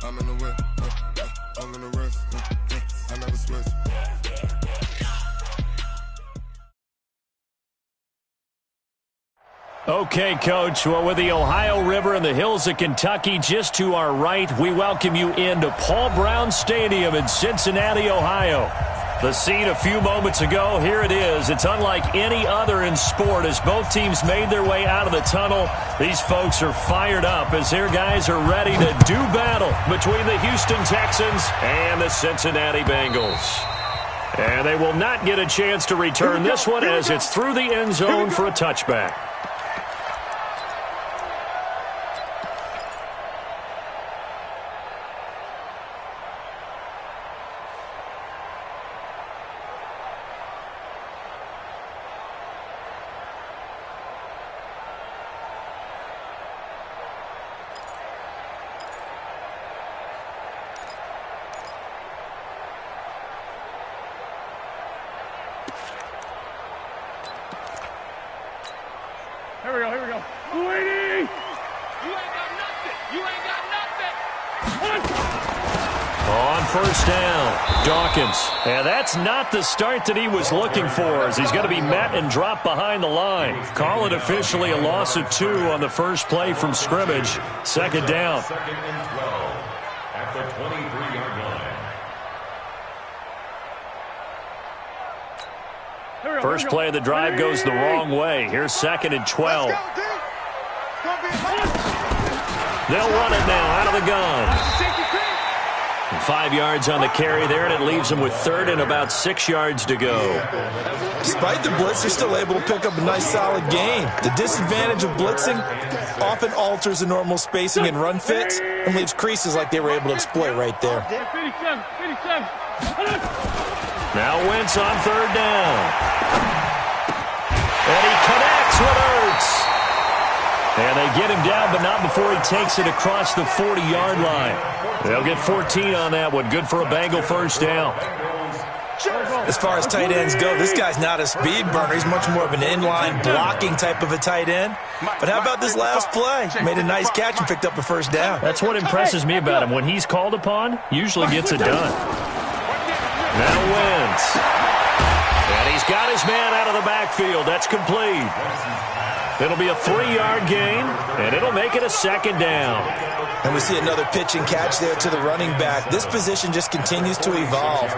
I'm in the whip, I'm in the wrist, I never switch. Okay, Coach, well, with the Ohio River and the hills of Kentucky just to our right, we welcome you into Paul Brown Stadium in Cincinnati, Ohio. The scene a few moments ago, here it is. It's unlike any other in sport as both teams made their way out of the tunnel. These folks are fired up as their guys are ready to do battle between the Houston Texans and the Cincinnati Bengals. And they will not get a chance to return this one as it's through the end zone for a touchback. Here we go. Lady! You ain't got nothing. On first down, Dawkins. And that's not the start that he was looking for as he's going to be met and dropped behind the line. Call it officially a loss of 2 on the first play from scrimmage. Second down. Second and 12 at the 23-yard line. First play of the drive goes the wrong way. Here's second and 12. They'll run it now out of the gun. 5 yards on the carry there, and it leaves them with third and about 6 yards to go. Despite the blitz, they're still able to pick up a nice, solid gain. The disadvantage of blitzing often alters the normal spacing and run fits and leaves creases like they were able to exploit right there. 57. Now Wentz on third down. And he connects with Ertz. And they get him down, but not before he takes it across the 40-yard line. They'll get 14 on that one. Good for a Bengal first down. As far as tight ends go, this guy's not a speed burner. He's much more of an inline blocking type of a tight end. But how about this last play? Made a nice catch and picked up a first down. That's what impresses me about him. When he's called upon, usually gets it done. Now Wentz. And he's got his man out of the backfield. That's complete. It'll be a 3-yard gain, and it'll make it a second down. And we see another pitch and catch there to the running back. This position just continues to evolve.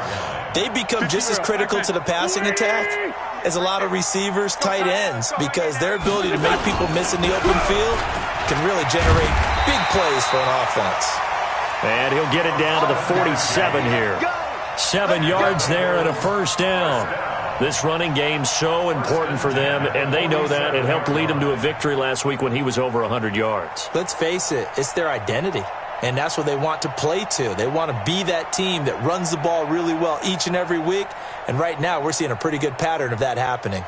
They become just as critical to the passing attack as a lot of receivers, tight ends, because their ability to make people miss in the open field can really generate big plays for an offense. And he'll get it down to the 47 here. 7 yards there and a first down. This running game's so important for them, and they know that. It helped lead them to a victory last week when he was over 100 yards. Let's face it, it's their identity, and that's what they want to play to. They want to be that team that runs the ball really well each and every week, and right now we're seeing a pretty good pattern of that happening.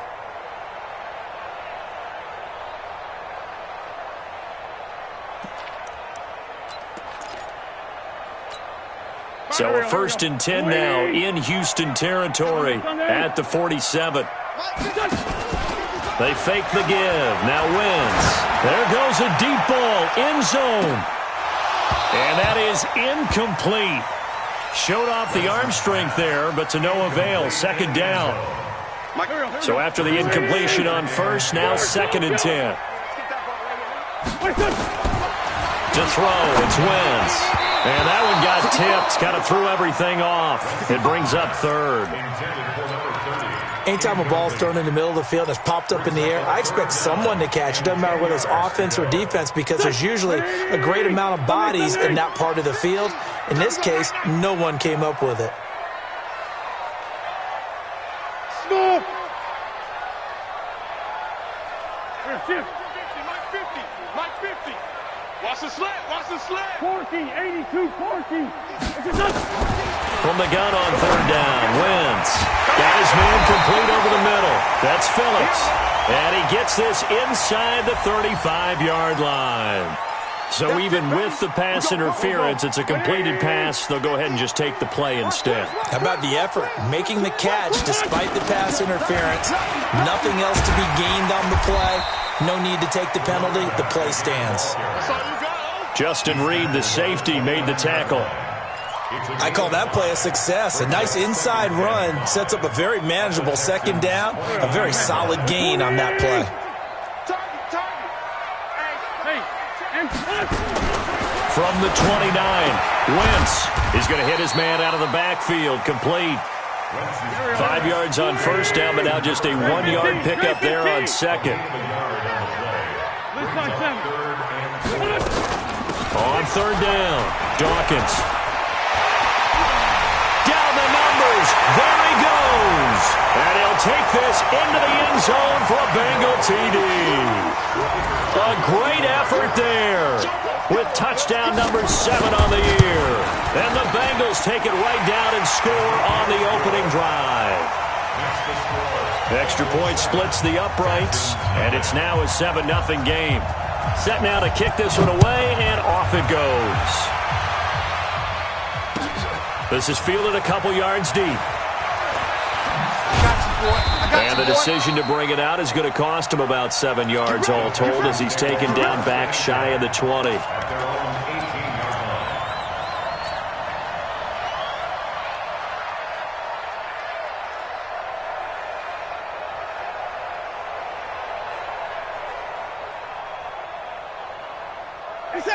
So a first and 10 now in Houston territory at the 47. They fake the give. Now Wentz. There goes a deep ball. End zone. And that is incomplete. Showed off the arm strength there, but to no avail. Second down. So after the incompletion on first, now second and 10. To throw, it's Wentz. And that one got tipped, kind of threw everything off. It brings up third. Anytime a ball's thrown in the middle of the field and it's popped up in the air, I expect someone to catch it. Doesn't matter whether it's offense or defense, because there's usually a great amount of bodies in that part of the field. In this case, no one came up with it. Stop! Mike 50. Watch the slant. 40, 82, 40. From the gun on third down, Wentz. Got his man complete over the middle. That's Phillips. And he gets this inside the 35-yard line. So even with the pass interference, it's a completed pass. They'll go ahead and just take the play instead. How about the effort? Making the catch despite the pass interference. Nothing else to be gained on the play. No need to take the penalty. The play stands. Justin Reed, the safety, made the tackle. I call that play a success. A nice inside run sets up a very manageable second down. A very solid gain on that play. From the 29, Wentz is going to hit his man out of the backfield. Complete. 5 yards on first down, but now just a 1-yard pickup there on second. On third down, Dawkins. Down the numbers. There he goes. And he'll take this into the end zone for a Bengal TD. A great effort there with touchdown number 7 on the year. And the Bengals take it right down and score on the opening drive. Extra point splits the uprights, and it's now a 7-0 game. Set now to kick this one away, and off it goes. This is fielded a couple yards deep. And the decision to bring it out is going to cost him about 7 yards all told as he's taken down back shy of the 20.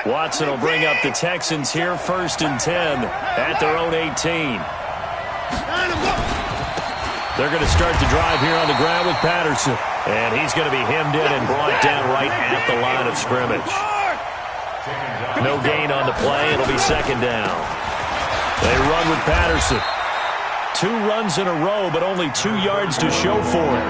Watson will bring up the Texans here, 1st and 10 at their own 18. They're going to start the drive here on the ground with Patterson. And he's going to be hemmed in and brought down right at the line of scrimmage. No gain on the play. It'll be second down. They run with Patterson. 2 runs in a row, but only 2 yards to show for it.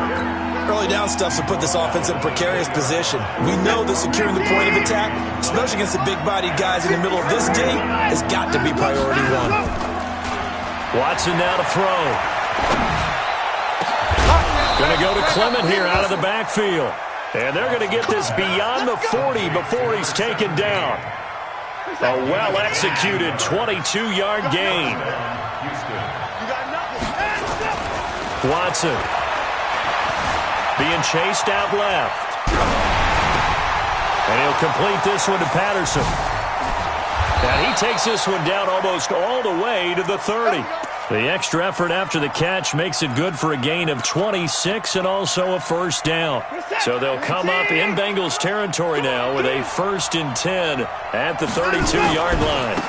Early down stuff to put this offense in a precarious position. We know that securing the point of attack, especially against the big-bodied guys in the middle of this game, has got to be priority 1. Watson now to throw. Going to go to Clement here out of the backfield. And they're going to get this beyond the 40 before he's taken down. A well-executed 22-yard gain. Watson being chased out left. And he'll complete this one to Patterson. And he takes this one down almost all the way to the 30. The extra effort after the catch makes it good for a gain of 26 and also a first down. So they'll come up in Bengals territory now with a 1st and 10 at the 32-yard line.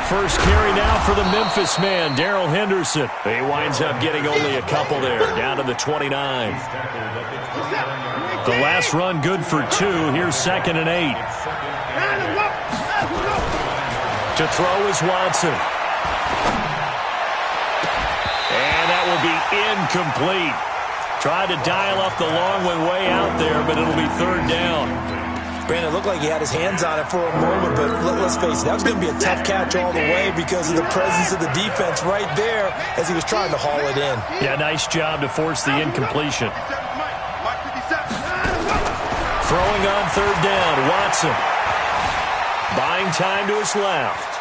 First carry now for the Memphis man, Darrell Henderson. He winds up getting only a couple there, down to the 29. The last run good for 2. Here's 2nd and 8. To throw is Watson. And that will be incomplete. Tried to dial up the long one way out there, but it'll be 3rd down. Brandon, it looked like he had his hands on it for a moment, but let's face it, that was going to be a tough catch all the way because of the presence of the defense right there as he was trying to haul it in. Yeah, nice job to force the incompletion. Throwing on 3rd down, Watson. Buying time to his left.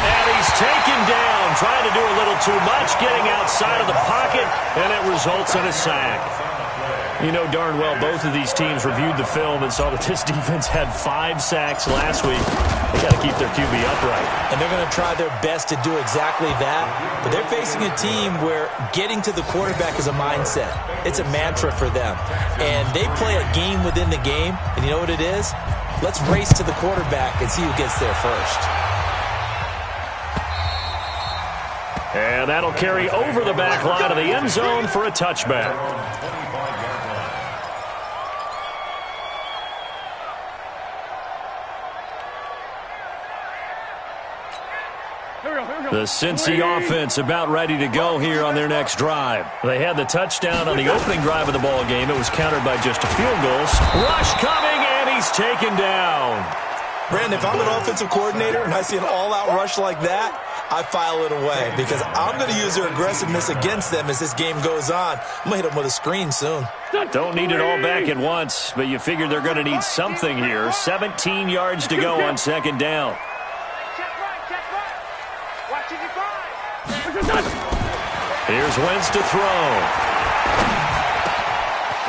And he's taken down, trying to do a little too much, getting outside of the pocket, and it results in a sack. You know darn well both of these teams reviewed the film and saw that this defense had 5 sacks last week. They got to keep their QB upright. And they're going to try their best to do exactly that. But they're facing a team where getting to the quarterback is a mindset. It's a mantra for them. And they play a game within the game. And you know what it is? Let's race to the quarterback and see who gets there first. And that'll carry over the back line of the end zone for a touchback. The Cincy offense about ready to go here on their next drive. They had the touchdown on the opening drive of the ball game. It was countered by just a field goal. Rush coming, and he's taken down. Brandon, if I'm an offensive coordinator and I see an all-out rush like that, I file it away because I'm going to use their aggressiveness against them as this game goes on. I'm going to hit them with a screen soon. Don't need it all back at once, but you figure they're going to need something here. 17 yards to go on 2nd down. Here's Wentz to throw.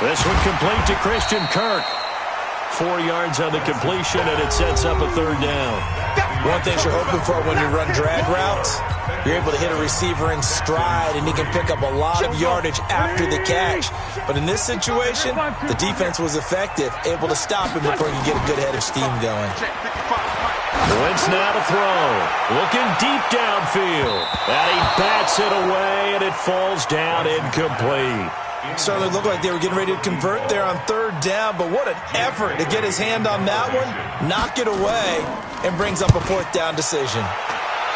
This one complete to Christian Kirk. 4 yards on the completion, and it sets up a third down. One thing you're hoping for when you run drag routes, you're able to hit a receiver in stride, and he can pick up a lot of yardage after the catch. But in this situation, the defense was effective, able to stop him before he could get a good head of steam going. Wentz now to throw. Looking deep downfield. And he bats it away, and it falls down incomplete. Certainly looked like they were getting ready to convert there on third down, but what an effort to get his hand on that one, knock it away, and brings up a fourth down decision.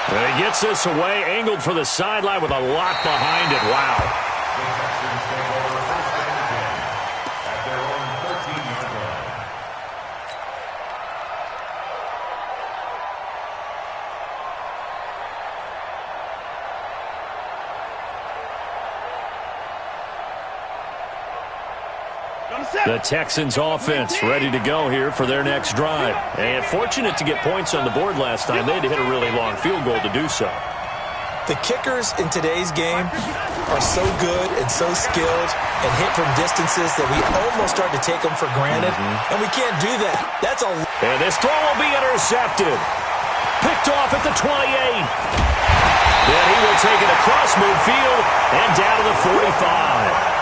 And he gets this away, angled for the sideline with a lot behind it. Wow. The Texans offense ready to go here for their next drive. And fortunate to get points on the board last time. They had to hit a really long field goal to do so. The kickers in today's game are so good and so skilled and hit from distances that we almost start to take them for granted. And we can't do that. That's a... And this throw will be intercepted. Picked off at the 28. Then he will take it across midfield and down to the 45.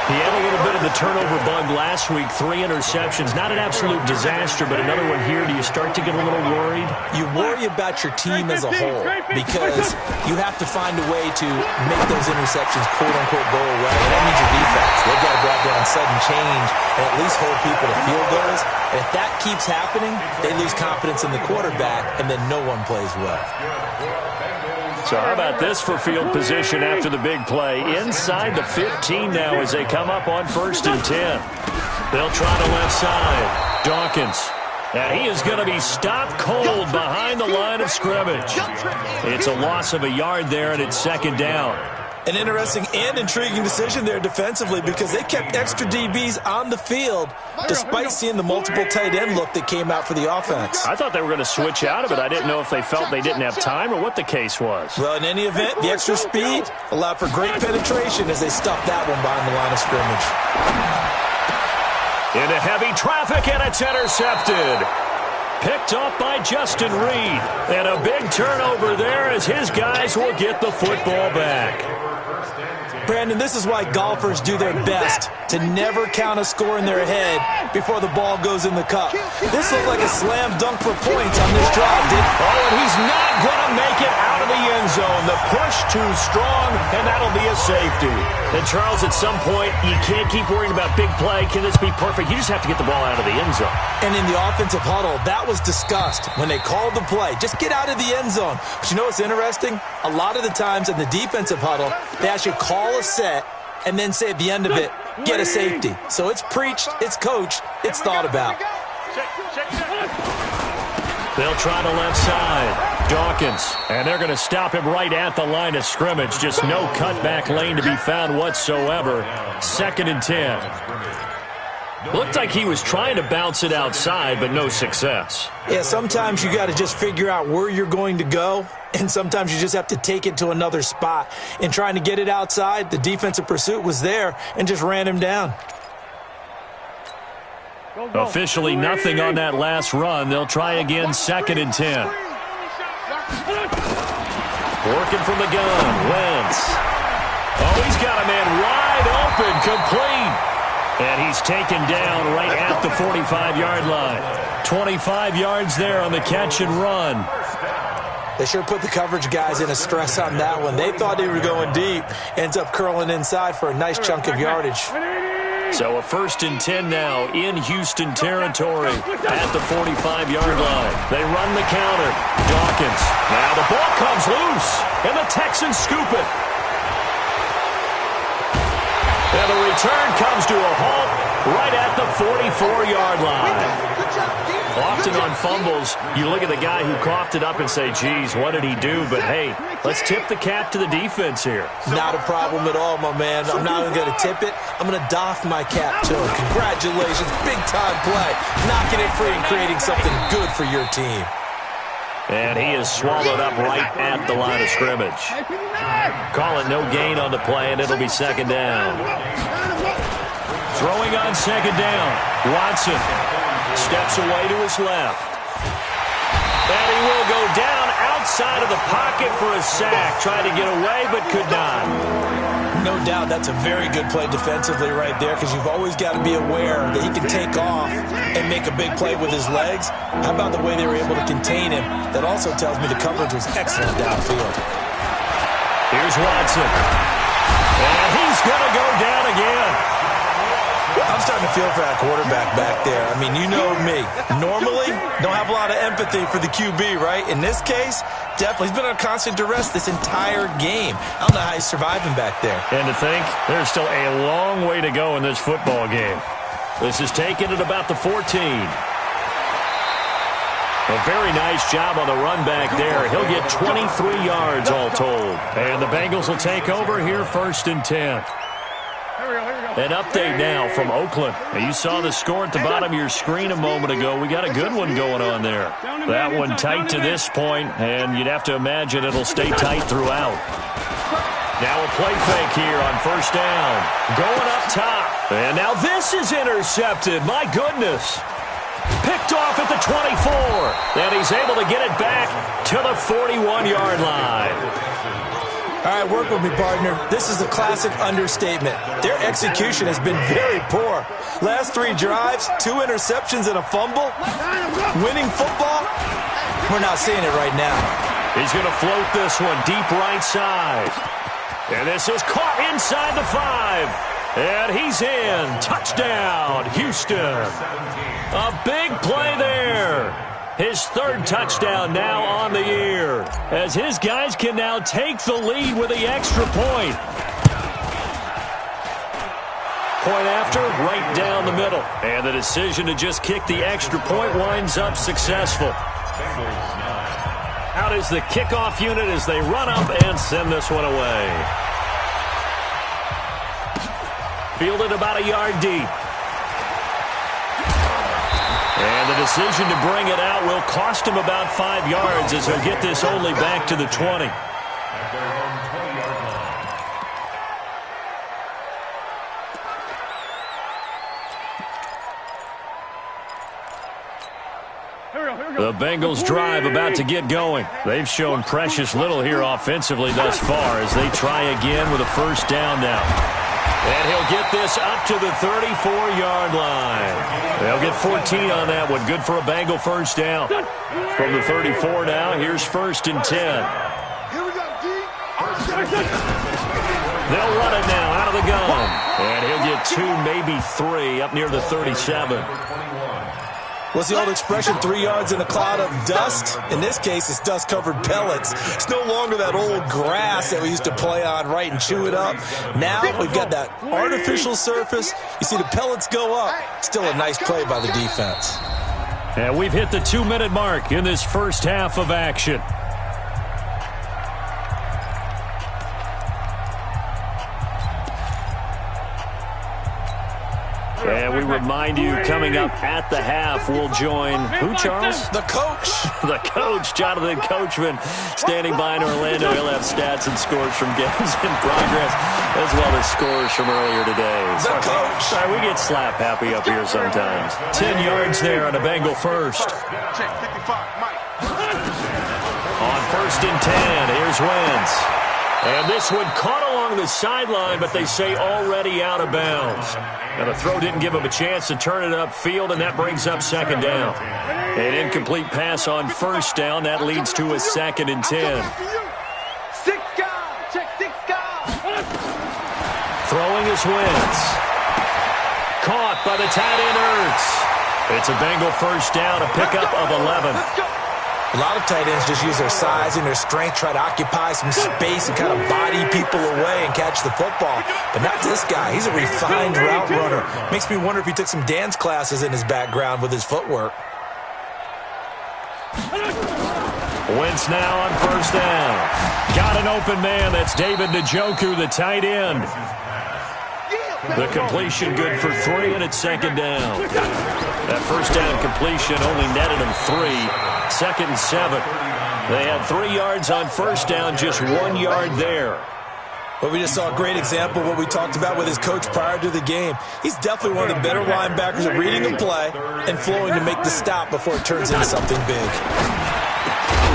He had a little bit of the turnover bug last week, 3 interceptions. Not an absolute disaster, but another one here. Do you start to get a little worried? You worry about your team as a whole because you have to find a way to make those interceptions, quote-unquote, go away. And that means your defense. They've got to go out there on sudden change and at least hold people to field goals. And if that keeps happening, they lose confidence in the quarterback, and then no one plays well. So how about this for field position after the big play? Inside the 15 now as they come up on 1st and 10. They'll try to left side. Dawkins. And he is going to be stopped cold behind the line of scrimmage. It's a loss of a yard there, and it's 2nd down. An interesting and intriguing decision there defensively because they kept extra DBs on the field despite seeing the multiple tight end look that came out for the offense. I thought they were going to switch out of it. I didn't know if they felt they didn't have time or what the case was. Well, in any event, the extra speed allowed for great penetration as they stuffed that one behind the line of scrimmage. Into heavy traffic, and it's intercepted. Picked up by Justin Reed. And a big turnover there as his guys will get the football back. Brandon, this is why golfers do their best to never count a score in their head before the ball goes in the cup. This looked like a slam dunk for points on this drive, didn't it? Oh, and he's not going to make it out of the end zone. The push too strong, and that'll be a safety. And, Charles, at some point, you can't keep worrying about big play. Can this be perfect? You just have to get the ball out of the end zone. And in the offensive huddle, that was discussed when they called the play. Just get out of the end zone. But you know what's interesting? A lot of the times in the defensive huddle, they actually call a set and then say at the end of it, get a safety. So it's preached, it's coached, it's thought about. They'll try to left side. Dawkins. And they're going to stop him right at the line of scrimmage. Just no cutback lane to be found whatsoever. 2nd and 10. Looked like he was trying to bounce it outside, but no success. Yeah, sometimes you got to just figure out where you're going to go, and sometimes you just have to take it to another spot. In trying to get it outside, the defensive pursuit was there and just ran him down. Officially nothing on that last run. They'll try again, 2nd and 10. Working from the gun, Wentz. Oh, he's got a man wide open, complete. And he's taken down right at the 45-yard line. 25 yards there on the catch and run. They sure put the coverage guys in a stress on that one. They thought they were going deep. Ends up curling inside for a nice chunk of yardage. So a 1st and 10 now in Houston territory at the 45-yard line. They run the counter. Dawkins. Now the ball comes loose, and the Texans scoop it. And the return comes to a halt right at the 44-yard line. Often on fumbles, you look at the guy who coughed it up and say, geez, what did he do? But, hey, let's tip the cap to the defense here. Not a problem at all, my man. I'm not even going to tip it. I'm going to doff my cap to him. Congratulations. Big-time play. Knocking it free and creating something good for your team. And he is swallowed up right at the line of scrimmage. Call it no gain on the play, and it'll be 2nd down. Throwing on second down. Watson steps away to his left. And he will go down outside of the pocket for a sack. Tried to get away, but could not. No doubt that's a very good play defensively right there, because you've always got to be aware that he can take off and make a big play with his legs. How about the way they were able to contain him? That also tells me the coverage was excellent downfield. Here's Watson. And he's going to go down again. I'm starting to feel for that quarterback back there. I mean, you know me. Normally, don't have a lot of empathy for the QB, right? In this case, definitely. He's been on constant duress this entire game. I don't know how he's surviving back there. And to think, there's still a long way to go in this football game. This is taken at about the 14. A very nice job on the run back there. He'll get 23 yards all told. And the Bengals will take over here 1st and 10. An update now from Oakland. You saw the score at the bottom of your screen a moment ago. We got a good one going on there. That one tight to this point, and you'd have to imagine it'll stay tight throughout. Now a play fake here on 1st down. Going up top. And now this is intercepted. My goodness. Picked off at the 24. And he's able to get it back to the 41-yard line. All right, work with me, partner. This is a classic understatement. Their execution has been very poor. Last 3 drives, 2 interceptions and a fumble. Winning football? We're not seeing it right now. He's going to float this one deep right side. And this is caught inside the 5. And he's in. Touchdown, Houston. A big play there. His 3rd touchdown now on the year, as his guys can now take the lead with the extra point. Point after, right down the middle. And the decision to just kick the extra point winds up successful. Out is the kickoff unit as they run up and send this one away. Fielded about a yard deep. And the decision to bring it out will cost him about 5 yards, as he'll get this only back to the 20. The Bengals drive about to get going. They've shown precious little here offensively thus far as they try again with a 1st down now. And he'll get this up to the 34-yard line. They'll get 14 on that one. Good for a Bengal 1st down. From the 34 now, here's 1st and 10. They'll run it now out of the gun. And he'll get 2, maybe 3, up near the 37. What's the old expression, 3 yards in a cloud of dust? In this case, it's dust-covered pellets. It's no longer that old grass that we used to play on, right, and chew it up. Now we've got that artificial surface. You see the pellets go up. Still a nice play by the defense. And we've hit the 2-minute mark in this 1st half of action. And we remind you, coming up at the half, we'll join who, Charles? The coach. The coach, Jonathan Coachman, standing by in Orlando. He'll have stats and scores from games in progress, as well as scores from earlier today. The coach. Sorry, we get slap happy up here sometimes. 10 yards there on a Bengal 1st. On 1st and 10, here's Wentz. And this one caught along the sideline, but they say already out of bounds. Now, the throw didn't give him a chance to turn it upfield, and that brings up 2nd down. An incomplete pass on 1st down. That leads to a 2nd and 10. Throwing is Wentz. Caught by the tight end Ertz. It's a Bengal 1st down, a pickup of 11. A lot of tight ends just use their size and their strength, try to occupy some space and kind of body people away and catch the football. But not this guy. He's a refined route runner. Makes me wonder if he took some dance classes in his background with his footwork. Wentz now on 1st down. Got an open man. That's David Njoku, the tight end. The completion good for 3, and it's 2nd down. That 1st down completion only netted him 3. 2nd and 7. They had 3 yards on 1st down, just 1 yard there. Well, we just saw a great example of what we talked about with his coach prior to the game. He's definitely one of the better linebackers at reading a play and flowing to make the stop before it turns into something big.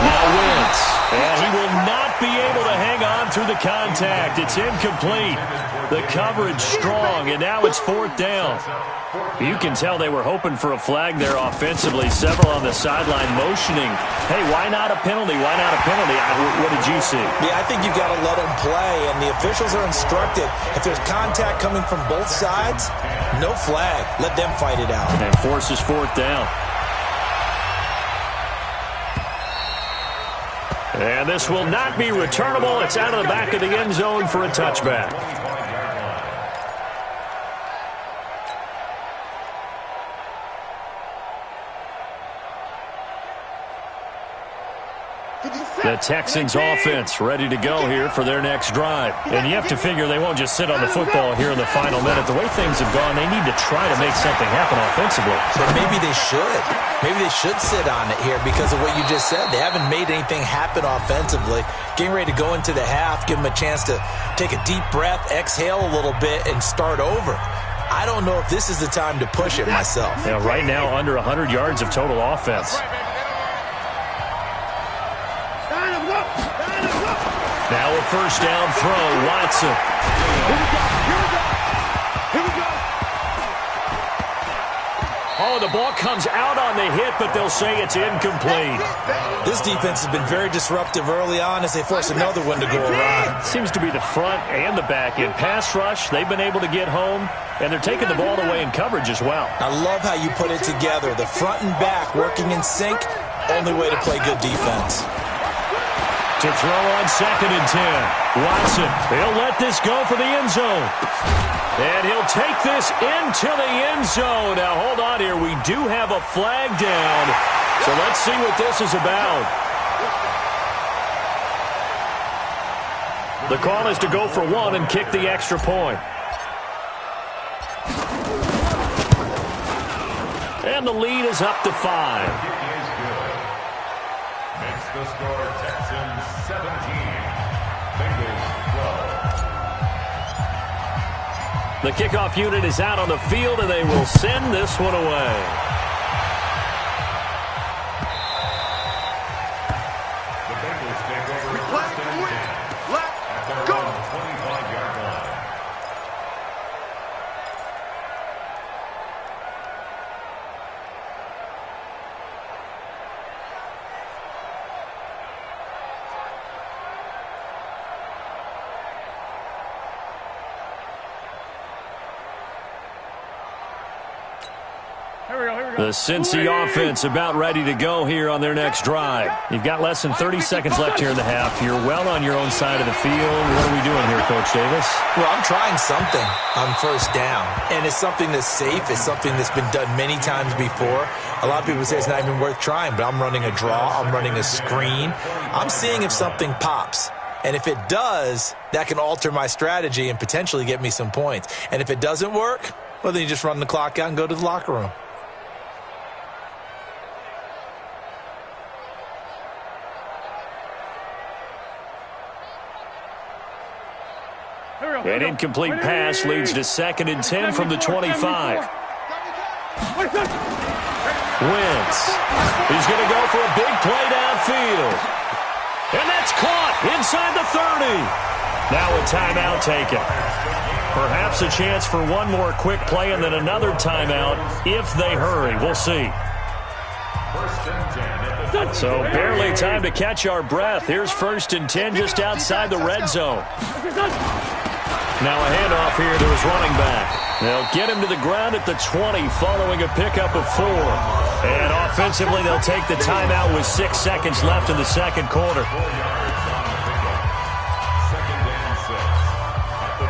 Now Wentz, and he will not be able to hang on through the contact. It's incomplete. The coverage strong, and now it's 4th down. You can tell they were hoping for a flag there offensively. Several on the sideline motioning, hey, why not a penalty? Why not a penalty? What did you see? Yeah, I think you've got to let them play, and the officials are instructed. If there's contact coming from both sides, no flag. Let them fight it out. And forces 4th down. And this will not be returnable. It's out of the back of the end zone for a touchback. The Texans offense ready to go here for their next drive. And you have to figure they won't just sit on the football here in the final minute. The way things have gone, they need to try to make something happen offensively. But maybe they should. Maybe they should sit on it here because of what you just said. They haven't made anything happen offensively. Getting ready to go into the half, give them a chance to take a deep breath, exhale a little bit, and start over. I don't know if this is the time to push it myself. Yeah, right now under 100 yards of total offense. Now a first down throw, Watson. Here we go. Oh, the ball comes out on the hit, but they'll say it's incomplete. This defense has been very disruptive early on as they force another one to go awry. Seems to be the front and the back end. Pass rush, they've been able to get home, and they're taking the ball away in coverage as well. I love how you put it together. The front and back working in sync, only way to play good defense. To throw on 2nd and 10. Watson, he'll let this go for the end zone. And he'll take this into the end zone. Now, hold on here. We do have a flag down. So let's see what this is about. The call is to go for 1 and kick the extra point. And the lead is up to 5. Makes the score Texans 17, Bengals 12. The kickoff unit is out on the field, and they will send this one away. The Bengals take over 1st and 10 at their own 25-yard line. The Cincy offense about ready to go here on their next drive. You've got less than 30 seconds left here in the half. You're well on your own side of the field. What are we doing here, Coach Davis? Well, I'm trying something on first down, and it's something that's safe. It's something that's been done many times before. A lot of people say it's not even worth trying, but I'm running a draw. I'm running a screen. I'm seeing if something pops. And if it does, that can alter my strategy and potentially get me some points. And if it doesn't work, well, then you just run the clock out and go to the locker room. An incomplete pass leads to 2nd and 10 from the 25. Wentz. He's going to go for a big play downfield. And that's caught inside the 30. Now a timeout taken. Perhaps a chance for one more quick play and then another timeout if they hurry. We'll see. So barely time to catch our breath. Here's 1st and 10 just outside the red zone. Now a handoff here to his running back. They'll get him to the ground at the 20 following a pickup of 4. And offensively, they'll take the timeout with 6 seconds left in the second quarter.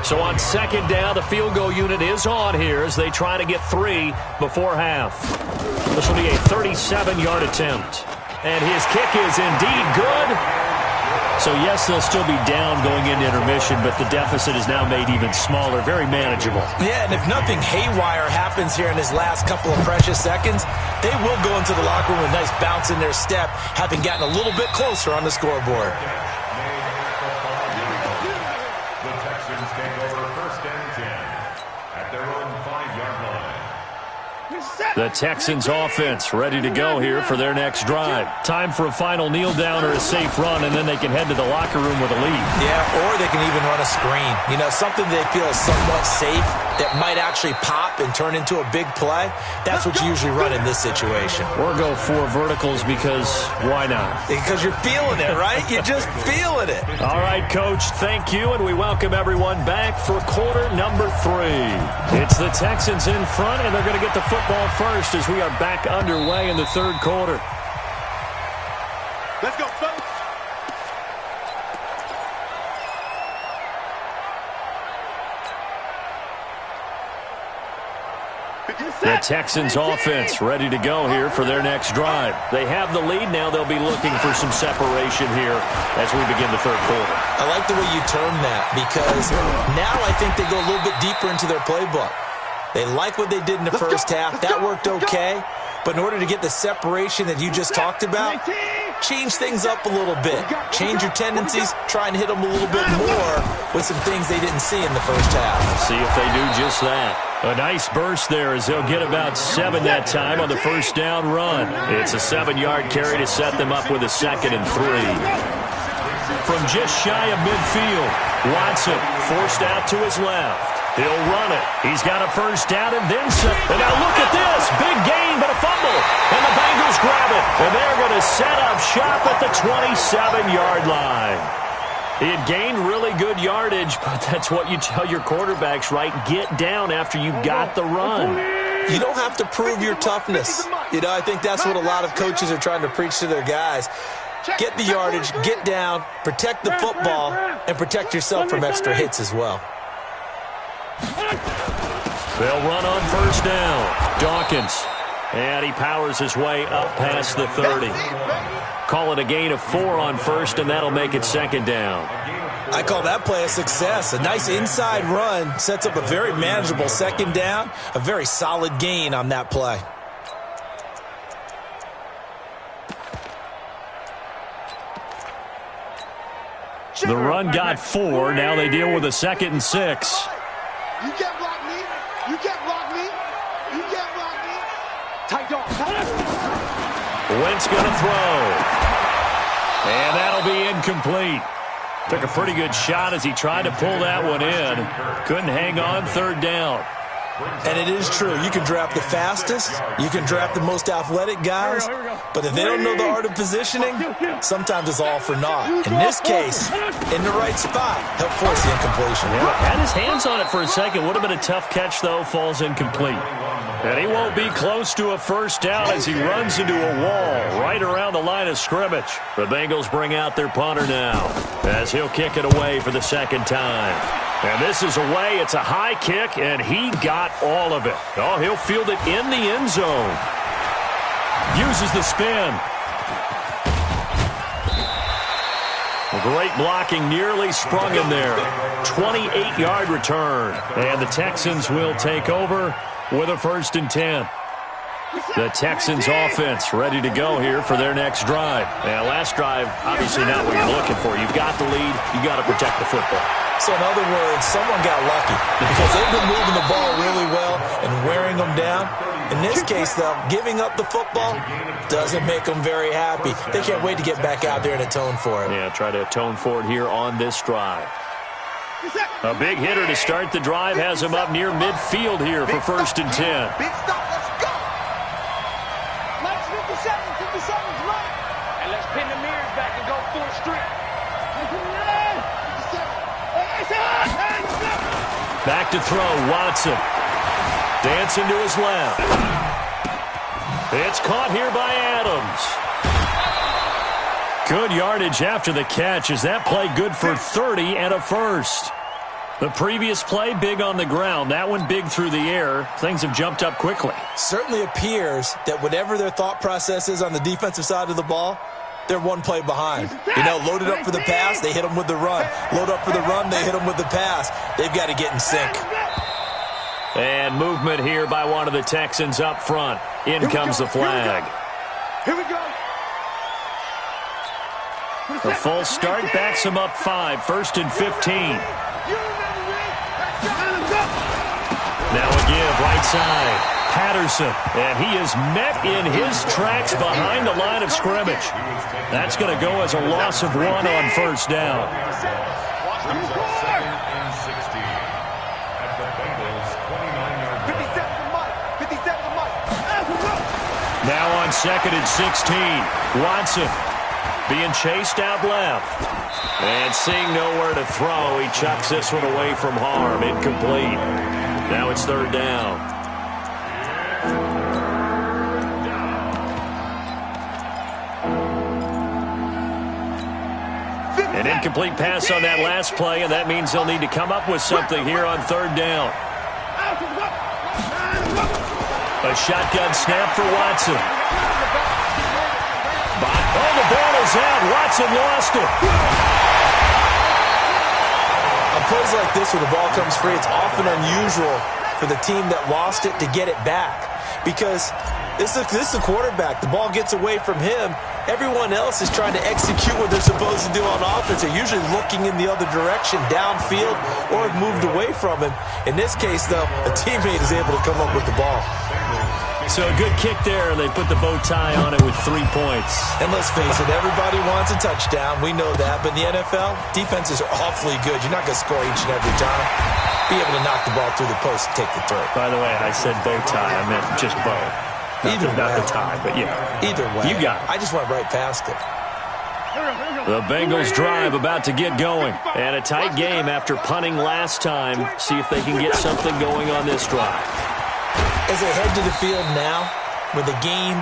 So on 2nd down, the field goal unit is on here as they try to get 3 before half. This will be a 37-yard attempt. And his kick is indeed good. So, yes, they'll still be down going into intermission, but the deficit is now made even smaller, very manageable. Yeah, and if nothing haywire happens here in his last couple of precious seconds, they will go into the locker room with a nice bounce in their step, having gotten a little bit closer on the scoreboard. take over 1st and 10 at their own 5-yard line. The Texans offense ready to go here for their next drive. Time for a final kneel down or a safe run, and then they can head to the locker room with a lead. Yeah, or they can even run a screen. You know, something they feel is somewhat safe that might actually pop and turn into a big play. That's what you usually run in this situation. Or go 4 verticals because why not? Because you're feeling it, right? You're just feeling it. All right, Coach, thank you, and we welcome everyone back for quarter number 3. It's the Texans in front, and they're going to get the football first as we are back underway in the 3rd quarter. Let's go, folks. The Texans offense ready to go here for their next drive. They have the lead now. They'll be looking for some separation here as we begin the 3rd quarter. I like the way you term that because now I think they go a little bit deeper into their playbook. They like what they did in the first half. That worked okay. But in order to get the separation that you just talked about, change things up a little bit. Change your tendencies. Try and hit them a little bit more with some things they didn't see in the first half. See if they do just that. A nice burst there as they'll get about 7 that time on the 1st down run. It's a 7-yard carry to set them up with a 2nd and 3. From just shy of midfield, Watson forced out to his left. He'll run it. He's got a 1st down and then some. And now look at this. Big gain, but a fumble. And the Bengals grab it. And they're going to set up shop at the 27-yard line. He had gained really good yardage, but that's what you tell your quarterbacks, right? Get down after you got the run. You don't have to prove your toughness. You know, I think that's what a lot of coaches are trying to preach to their guys. Get the yardage, get down, protect the football, and protect yourself from extra hits as well. They'll run on 1st down. Dawkins. And he powers his way up past the 30. Call it a gain of 4 on 1st, and that'll make it 2nd down. I call that play a success. A nice inside run sets up a very manageable 2nd down. A very solid gain on that play. The run got 4. Now they deal with a 2nd and 6. You can't block me. You can't block me. You can't block me. Tight dog. Wentz going to throw. And that'll be incomplete. Took a pretty good shot as he tried to pull that one in. Couldn't hang on 3rd down. And it is true. You can draft the fastest. You can draft the most athletic guys. But if they don't know the art of positioning, sometimes it's all for naught. In this case, in the right spot, help force the incompletion. Yeah, had his hands on it for a second. Would have been a tough catch, though. Falls incomplete. And he won't be close to a 1st down as he runs into a wall right around the line of scrimmage. The Bengals bring out their punter now as he'll kick it away for the 2nd time. And this is away. It's a high kick, and he got all of it. Oh, he'll field it in the end zone. Uses the spin. Great blocking, nearly sprung him there. 28-yard return. And the Texans will take over with a 1st and 10. The Texans offense ready to go here for their next drive. And last drive, obviously not what you're looking for. You've got the lead. You've got to protect the football. So in other words, someone got lucky because they've been moving the ball really well and wearing them down. In this case, though, giving up the football doesn't make them very happy. They can't wait to get back out there and atone for it. Yeah, try to atone for it here on this drive. A big hitter to start the drive has him up near midfield here for 1st and 10. Big stop. Let's go. Let's 57's right. And let's pin the mirrors back and go full strip. Back to throw, Watson. Dancing to his left. It's caught here by Adams. Good yardage after the catch. Is that play good for 30 and a 1st? The previous play, big on the ground. That one big through the air. Things have jumped up quickly. Certainly appears that whatever their thought process is on the defensive side of the ball, they're one play behind. You know, loaded up for the pass, they hit them with the run. Load up for the run, they hit them with the pass. They've got to get in sync. And movement here by one of the Texans up front. In comes the flag. Here we go. The full start backs him up 5. 1st and 15. You remember me? Now a give, right side. Patterson, and he is met in his tracks behind the line of scrimmage. That's going to go as a loss of 1 on first down. Now on 2nd and 16, Watson being chased out left. And seeing nowhere to throw, he chucks this one away from harm. Incomplete. Now it's 3rd down. An incomplete pass on that last play, and that means they'll need to come up with something here on 3rd down. A shotgun snap for Watson. Oh, the ball is out. Watson lost it. On plays like this where the ball comes free, it's often unusual for the team that lost it to get it back. Because this is the quarterback. The ball gets away from him. Everyone else is trying to execute what they're supposed to do on offense. They're usually looking in the other direction, downfield, or have moved away from him. In this case, though, a teammate is able to come up with the ball. So a good kick there, and they put the bow tie on it with 3 points. And let's face it, everybody wants a touchdown. We know that. But in the NFL, defenses are awfully good. You're not going to score each and every time. Be able to knock the ball through the post and take the throw. By the way, I said bow tie. I meant just bow. Not the tie, but yeah. Either way. You got it. I just went right past it. The Bengals drive about to get going. And a tight game after punting last time. See if they can get something going on this drive. As they head to the field now, with the game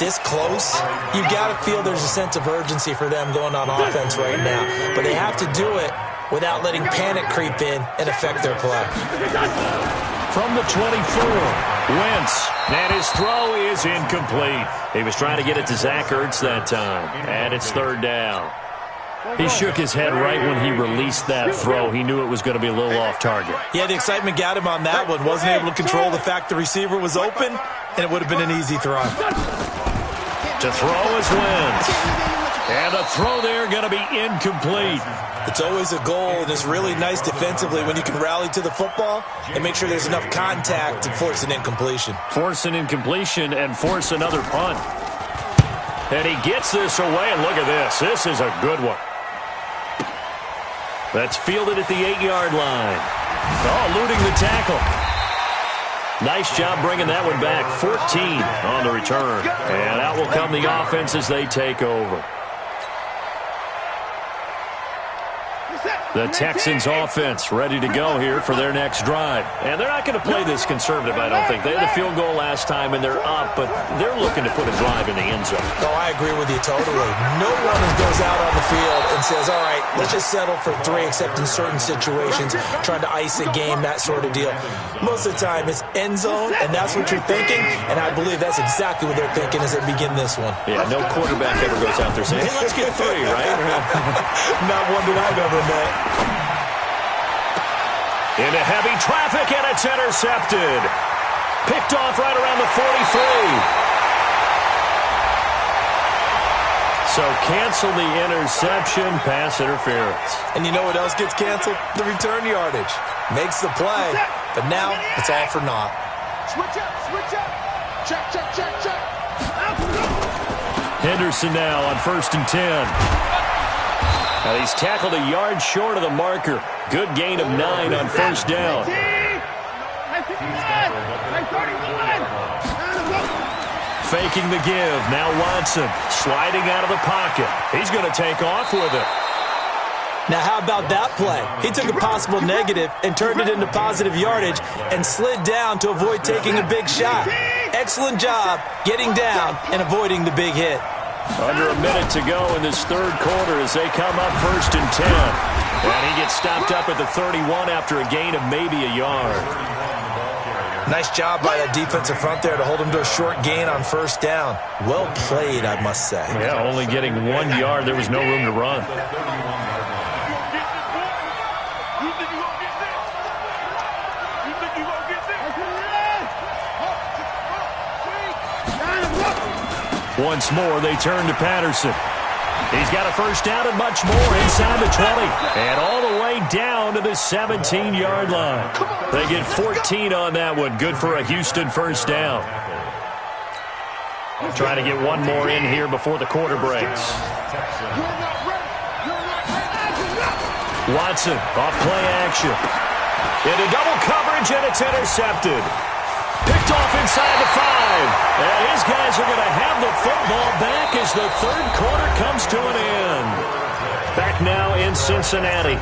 this close, you've got to feel there's a sense of urgency for them going on offense right now. But they have to do it without letting panic creep in and affect their play. From the 24, Wentz, and his throw is incomplete. He was trying to get it to Zach Ertz that time, and it's 3rd down. He shook his head right when he released that throw. He knew it was going to be a little off target. Yeah, the excitement got him on that one. Wasn't able to control the fact the receiver was open, and it would have been an easy throw. To throw is Wentz. And the throw there going to be incomplete. It's always a goal, and it's really nice defensively when you can rally to the football and make sure there's enough contact to force an incompletion. Force an incompletion and force another punt. And he gets this away, and look at this. This is a good one. That's fielded at the 8-yard line. Oh, eluding the tackle. Nice job bringing that one back. 14 on the return. And out will come the offense as they take over. The Texans offense ready to go here for their next drive. And they're not going to play this conservative, I don't think. They had the field goal last time, and they're up, but they're looking to put a drive in the end zone. Oh, I agree with you totally. No one goes out on the field and says, all right, let's just settle for 3, except in certain situations, trying to ice a game, that sort of deal. Most of the time, it's end zone, and that's what you're thinking, and I believe that's exactly what they're thinking as they begin this one. Yeah, no quarterback ever goes out there saying, hey, let's get 3, right? Not one that I've ever met. Into heavy traffic, and it's intercepted. Picked off right around the 43. So cancel the interception, pass interference. And you know what else gets canceled? The return yardage. Makes the play, but now it's all for naught. Switch up, switch up. Check, check, check, check. Henderson now on 1st and 10. Now he's tackled a yard short of the marker. Good gain of 9 on 1st down. Faking the give. Now Watson sliding out of the pocket. He's going to take off with it. Now, how about that play? He took a possible negative and turned it into positive yardage and slid down to avoid taking a big shot. Excellent job getting down and avoiding the big hit. Under a minute to go in this 3rd quarter as they come up 1st and 10. And he gets stopped up at the 31 after a gain of maybe a yard. Nice job by that defensive front there to hold him to a short gain on 1st down. Well played, I must say. Yeah, only getting 1 yard. There was no room to run. Once more, they turn to Patterson. He's got a first down and much more inside the 20. And all the way down to the 17-yard line. They get 14 on that one. Good for a Houston first down. Trying to get one more in here before the quarter breaks. Watson off play action. Into double coverage, and it's intercepted. Picked off inside the 5. And his guys are going to have the football back as the third quarter comes to an end. Back now in Cincinnati.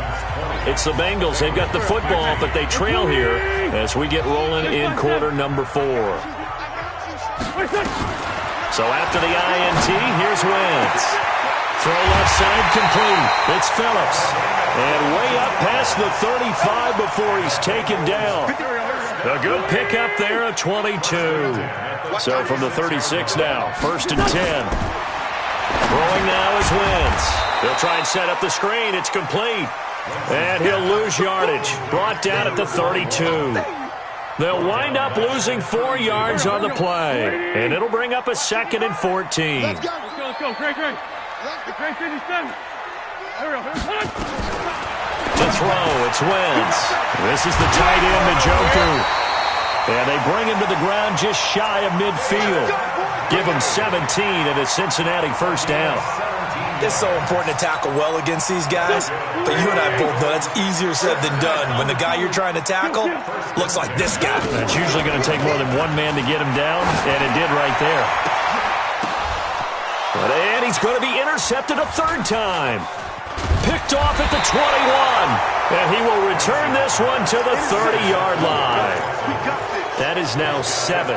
It's the Bengals. They've got the football, but they trail here as we get rolling in quarter number 4. So after the INT, here's Wentz. Throw left side complete. It's Phillips. And way up past the 35 before he's taken down. A good pickup there at 22. So from the 36 now, 1st and 10. Throwing now is Wentz. He'll try and set up the screen. It's complete. And he'll lose yardage. Brought down at the 32. They'll wind up losing 4 yards on the play. And it'll bring up a 2nd and 14. Let's go, Craig. Craig, 57. To throw, it's Wentz. This is the tight end, Njoku. And they bring him to the ground just shy of midfield. Give him 17 and a Cincinnati first down. It's so important to tackle well against these guys, but you and I both know that's easier said than done when the guy you're trying to tackle looks like this guy. It's usually going to take more than one man to get him down, and it did right there. And he's going to be intercepted a 3rd time. Picked off at the 21, and he will return this one to the 30-yard line. That is now 7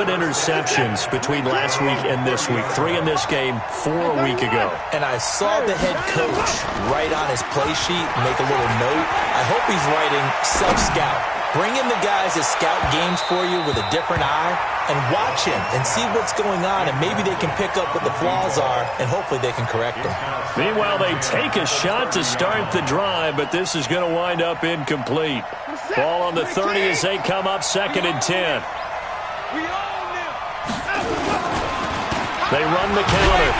interceptions between last week and this week. 3 in this game, 4 a week ago. And I saw the head coach write on his play sheet, make a little note. I hope he's writing self-scout. Bring in the guys that scout games for you with a different eye and watch him and see what's going on, and maybe they can pick up what the flaws are, and hopefully they can correct them. Meanwhile, they take a shot to start the drive, but this is going to wind up incomplete. Ball on the 30 as they come up 2nd and 10. They run the counter.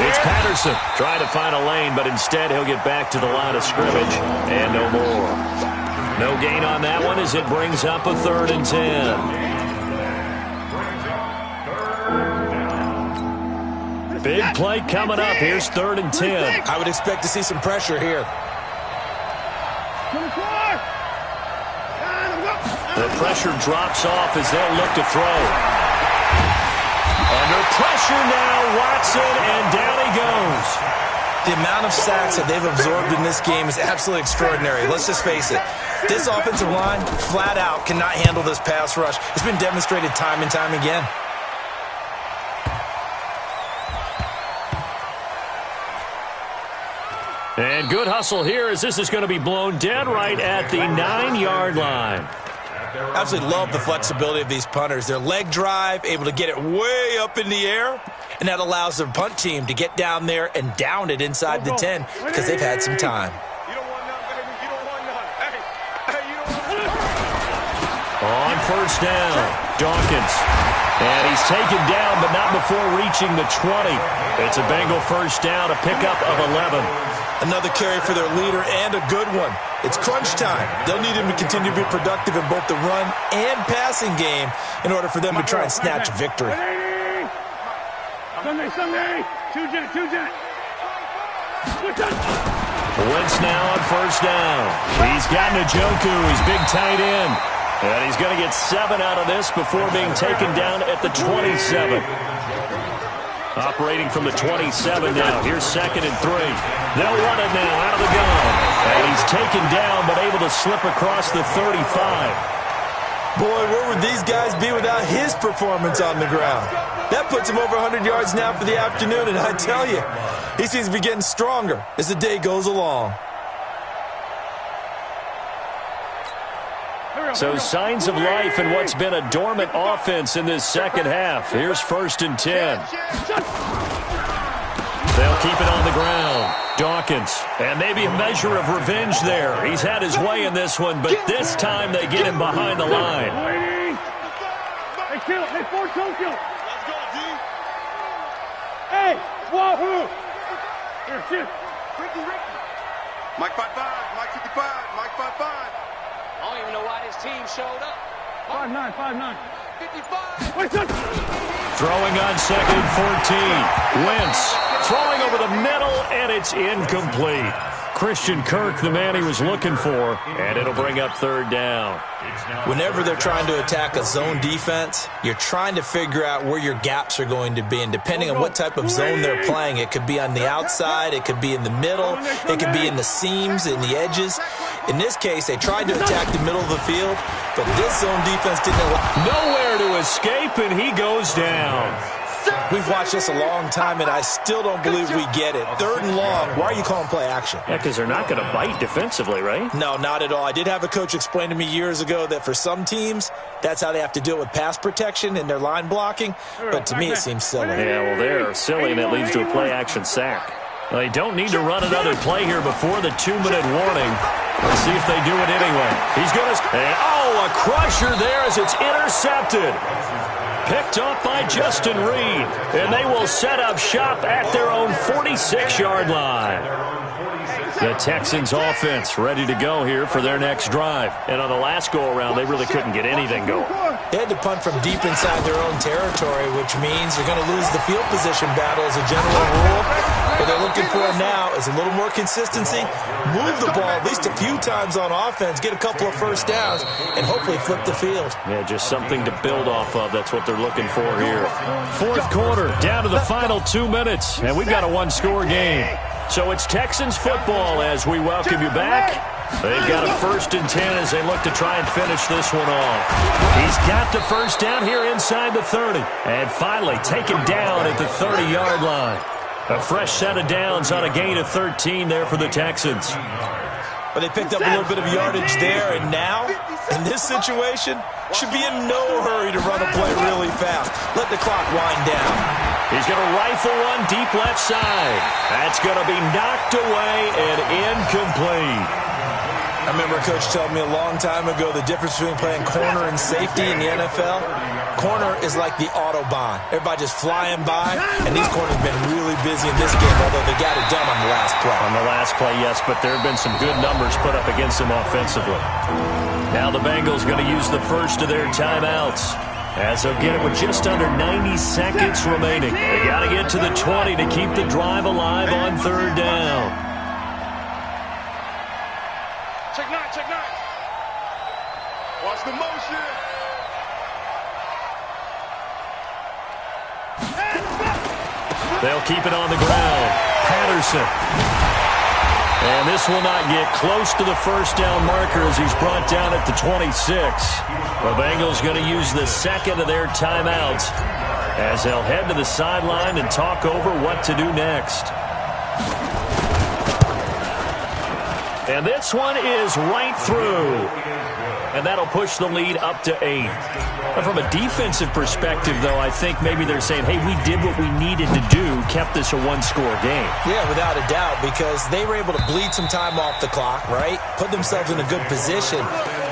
It's Patterson trying to find a lane, but instead he'll get back to the line of scrimmage and no more. No gain on that one as it brings up a 3rd and 10. Big play coming up. Here's 3rd and 10. I would expect to see some pressure here. The pressure drops off as they'll look to throw. Under pressure now, Watson, and down he goes. The amount of sacks that they've absorbed in this game is absolutely extraordinary. Let's just face it. This offensive line, flat out, cannot handle this pass rush. It's been demonstrated time and time again. And good hustle here as this is going to be blown dead right at the 9-yard line. Absolutely love the flexibility of these punters. Their leg drive, able to get it way up in the air, and that allows their punt team to get down there and down it inside the 10 because they've had some time. On first down, Dawkins. And he's taken down, but not before reaching the 20. It's a Bengal first down, a pickup of 11. Another carry for their leader, and a good one. It's crunch time. They'll need him to continue to be productive in both the run and passing game in order for them to try and snatch victory. Sunday. Two jet. Wentz now on first down. He's got Njoku, his big tight end. And he's going to get 7 out of this before being taken down at the 27. Operating from the 27 now. Here's 2nd and 3. They'll run it now out of the gun. And he's taken down but able to slip across the 35. Boy, where would these guys be without his performance on the ground? That puts him over 100 yards now for the afternoon, and I tell you, he seems to be getting stronger as the day goes along. So signs of life in what's been a dormant offense in this second half. Here's 1st and 10. They'll keep it on the ground. Dawkins. And maybe a measure of revenge there. He's had his way in this one, but this time they get him behind the line. Hey, kill. Hey, Ford, don't kill. Hey, wahoo. Mike 55, Mike 55, Mike 55. I don't even know why this team showed up. 5'9", 5'9". 55. Throwing on second and 14. Wentz throwing over the middle, and it's incomplete. Christian Kirk, the man he was looking for, and it'll bring up third down. Whenever they're trying to attack a zone defense, you're trying to figure out where your gaps are going to be. And depending on what type of zone they're playing, it could be on the outside, it could be in the middle, it could be in the seams, in the edges. In this case, they tried to attack the middle of the field, but this zone defense didn't allow. Nowhere to escape, and he goes down. We've watched this a long time, and I still don't believe we get it. Third and long, why are you calling play action? Yeah, because they're not going to bite defensively, right? No, not at all. I did have a coach explain to me years ago that for some teams, that's how they have to deal with pass protection and their line blocking. But to me, it seems silly. Yeah, well, they're silly, and that leads to a play-action sack. Well, they don't need to run another play here before the 2-minute warning. Let's see if they do it anyway. He's going to... Oh, a crusher there as it's intercepted. Picked up by Justin Reed, and they will set up shop at their own 46-yard line. The Texans offense ready to go here for their next drive. And on the last go-around, they really couldn't get anything going. They had to punt from deep inside their own territory, which means they're going to lose the field position battle as a general rule. What they're looking for now is a little more consistency, move the ball at least a few times on offense, get a couple of first downs, and hopefully flip the field. Yeah, just something to build off of. That's what they're looking for here. Fourth quarter, down to the final 2 minutes, and we've got a one-score game. So it's Texans football as we welcome you back. They've got a 1st and 10 as they look to try and finish this one off. He's got the first down here inside the 30. And finally taken down at the 30-yard line. A fresh set of downs on a gain of 13 there for the Texans. But they picked up a little bit of yardage there, and now, in this situation, should be in no hurry to run a play really fast. Let the clock wind down. He's going to rifle one deep left side. That's going to be knocked away and incomplete. I remember a coach telling me a long time ago the difference between playing corner and safety in the NFL. Corner is like the Autobahn. Everybody just flying by, and these corners have been really busy in this game, although they got it done on the last play. On the last play, yes, but there have been some good numbers put up against them offensively. Now the Bengals going to use the first of their timeouts, as they'll get it with just under 90 seconds remaining. They got to get to the 20 to keep the drive alive on third down. Check nine. Watch the motion. They'll keep it on the ground. Patterson. And this will not get close to the first down marker as he's brought down at the 26. The Bengals going to use the second of their timeouts as they'll head to the sideline and talk over what to do next. And this one is right through. And that'll push the lead up to 8. But from a defensive perspective, though, I think maybe they're saying, hey, we did what we needed to do, kept this a one-score game. Yeah, without a doubt, because they were able to bleed some time off the clock, right? Put themselves in a good position,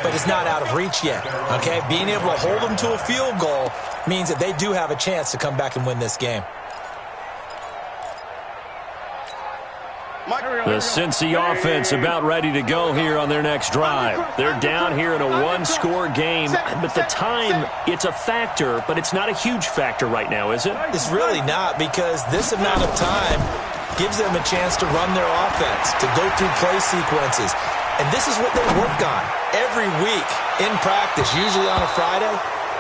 but it's not out of reach yet, okay? Being able to hold them to a field goal means that they do have a chance to come back and win this game. The Cincy offense about ready to go here on their next drive. They're down here in a one-score game, but the time, it's a factor, but it's not a huge factor right now, is it? It's really not, because this amount of time gives them a chance to run their offense, to go through play sequences. And this is what they work on every week in practice, usually on a Friday.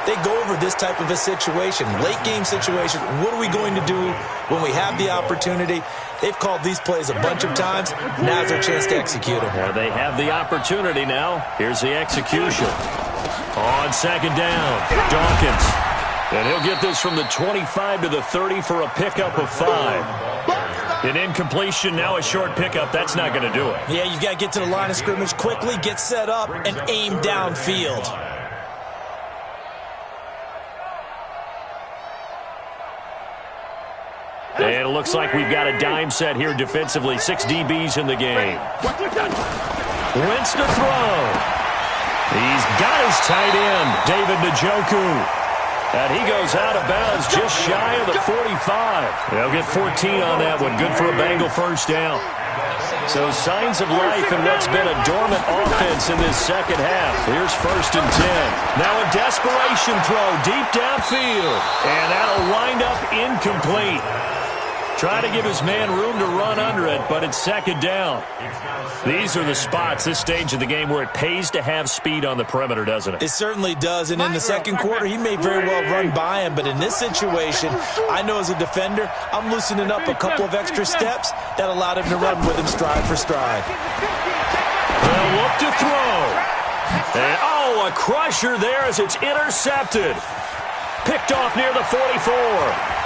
They go over this type of a situation, late game situation. What are we going to do when we have the opportunity? They've called these plays a bunch of times. Now's their chance to execute them. Well, they have the opportunity now. Here's the execution. On second down, Dawkins. And he'll get this from the 25 to the 30 for a pickup of 5. An incompletion, now a short pickup. That's not going to do it. Yeah, you've got to get to the line of scrimmage quickly, get set up, and aim downfield. And it looks like we've got a dime set here defensively. 6 DBs in the game. Wentz to throw. He's got his tight end, David Njoku. And he goes out of bounds just shy of the 45. They'll get 14 on that one. Good for a Bengal first down. So signs of life in what's been a dormant offense in this second half. Here's 1st and 10. Now a desperation throw deep downfield. And that'll wind up incomplete. Try to give his man room to run under it, but it's 2nd down. These are the spots, this stage of the game, where it pays to have speed on the perimeter, doesn't it? It certainly does, and in the second quarter, he may very well run by him, but in this situation, I know as a defender, I'm loosening up a couple of extra steps that allowed him to run with him stride for stride. They'll look to throw. And, a crusher there as it's intercepted. Picked off near the 44.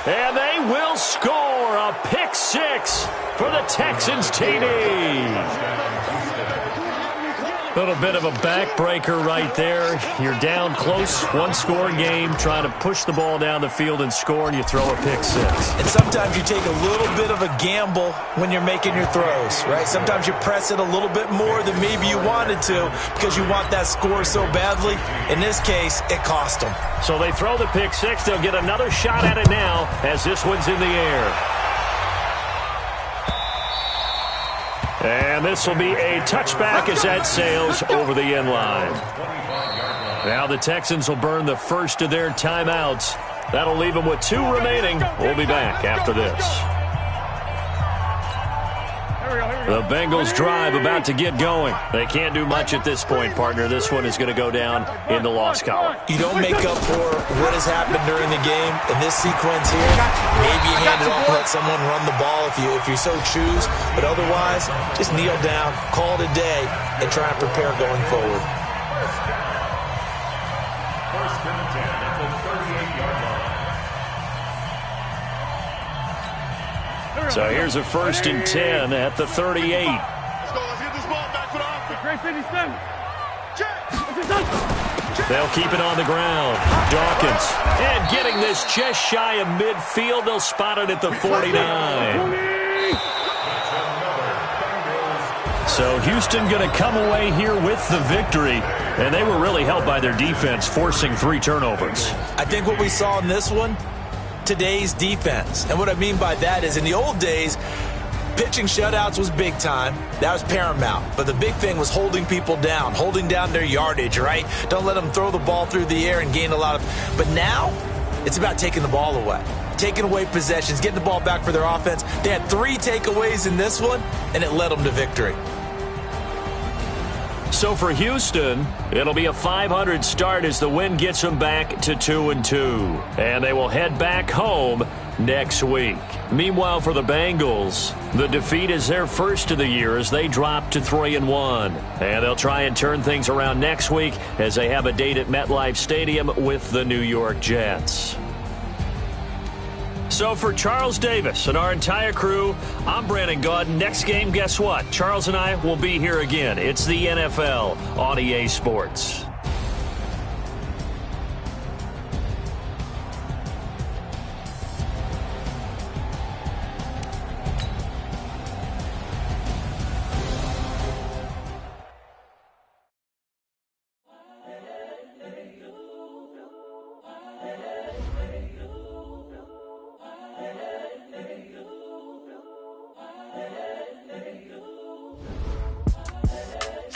And they will score a pick 6 for the Texans TD. A little bit of a backbreaker right there. You're down close, one-score game, trying to push the ball down the field and score, and you throw a pick 6. And sometimes you take a little bit of a gamble when you're making your throws, right? Sometimes you press it a little bit more than maybe you wanted to because you want that score so badly. In this case, it cost them. So they throw the pick 6. They'll get another shot at it now as this one's in the air. And this will be a touchback as that sails over the end line. Now the Texans will burn the first of their timeouts. That'll leave them with 2 remaining. We'll be back after this. The Bengals drive about to get going. They can't do much at this point, partner. This one is going to go down in the loss column. You don't make up for what has happened during the game. In this sequence here, maybe you hand it off and let someone run the ball if you so choose. But otherwise, just kneel down, call it a day, and try and prepare going forward. 1st and 10 at the 38-yard line. So here's a 1st and 10 at the 38. Let's go. Let's get this ball back for the offense. Great 57. They'll keep it on the ground. Dawkins. And getting this just shy of midfield. They'll spot it at the 49. So Houston going to come away here with the victory. And they were really helped by their defense, forcing 3 turnovers. I think what we saw in this one, today's defense. And what I mean by that is in the old days, pitching shutouts was big time. That was paramount. But the big thing was holding people down, holding down their yardage, right? Don't let them throw the ball through the air and gain a lot of... But now, it's about taking the ball away. Taking away possessions, getting the ball back for their offense. They had 3 takeaways in this one, and it led them to victory. So for Houston, it'll be a 500 start as the win gets them back to 2-2. And they will head back home next week. Meanwhile, for the Bengals, the defeat is their first of the year as they drop to 3-1. And they'll try and turn things around next week as they have a date at MetLife Stadium with the New York Jets. So for Charles Davis and our entire crew, I'm Brandon Gaudin. Next game, guess what? Charles and I will be here again. It's the NFL on EA Sports.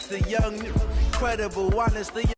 The young, incredible one is the